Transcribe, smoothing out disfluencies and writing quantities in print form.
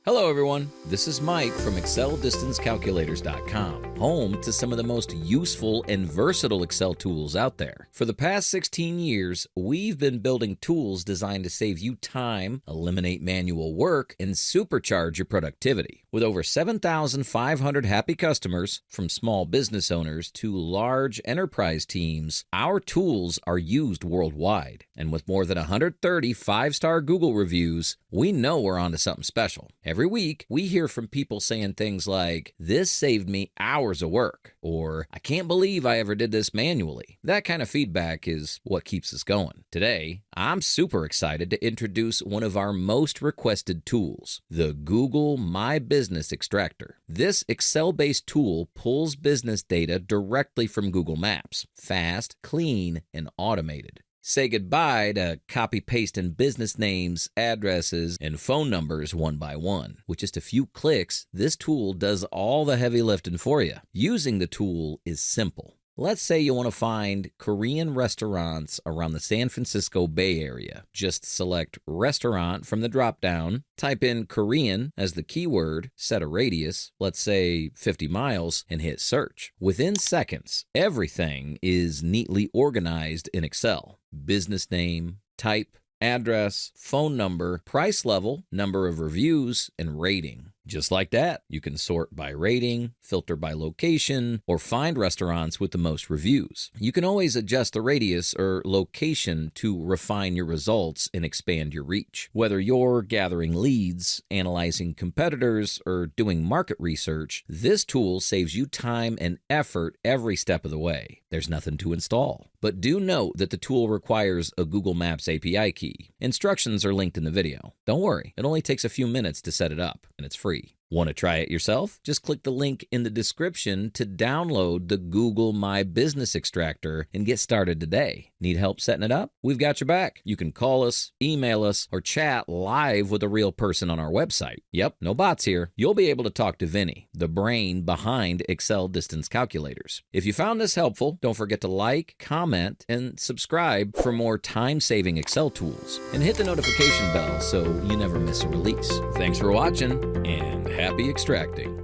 Hello everyone, this is Mike from ExcelDistanceCalculators.com, home to some of the most useful and versatile Excel tools out there. For the past 16 years, we've been building tools designed to save you time, eliminate manual work, and supercharge your productivity. With over 7,500 happy customers, from small business owners to large enterprise teams, our tools are used worldwide. And with more than 130 five-star Google reviews, we know we're onto something special. Every week, we hear from people saying things like, "This saved me hours of work," or "I can't believe I ever did this manually." That kind of feedback is what keeps us going. Today, I'm super excited to introduce one of our most requested tools, the Google My Business Extractor. This Excel-based tool pulls business data directly from Google Maps, fast, clean, and automated. Say goodbye to copy-pasting business names, addresses, and phone numbers one by one. With just a few clicks, this tool does all the heavy lifting for you. Using the tool is simple. Let's say you want to find Korean restaurants around the San Francisco Bay Area. Just select Restaurant from the drop-down, type in Korean as the keyword, set a radius, let's say 50 miles, and hit search. Within seconds, everything is neatly organized in Excel. Business name, type, address, phone number, price level, number of reviews, and rating. Just like that, you can sort by rating, filter by location, or find restaurants with the most reviews. You can always adjust the radius or location to refine your results and expand your reach. Whether you're gathering leads, analyzing competitors, or doing market research, this tool saves you time and effort every step of the way. There's nothing to install. But do note that the tool requires a Google Maps API key. Instructions are linked in the video. Don't worry, it only takes a few minutes to set it up, and it's free. Want to try it yourself? Just click the link in the description to download the Google My Business Extractor and get started today. Need help setting it up? We've got your back. You can call us, email us, or chat live with a real person on our website. Yep, no bots here. You'll be able to talk to Vinny, the brain behind Excel Distance Calculators. If you found this helpful, don't forget to like, comment, and subscribe for more time-saving Excel tools. And hit the notification bell so you never miss a release. Thanks for watching, and happy extracting.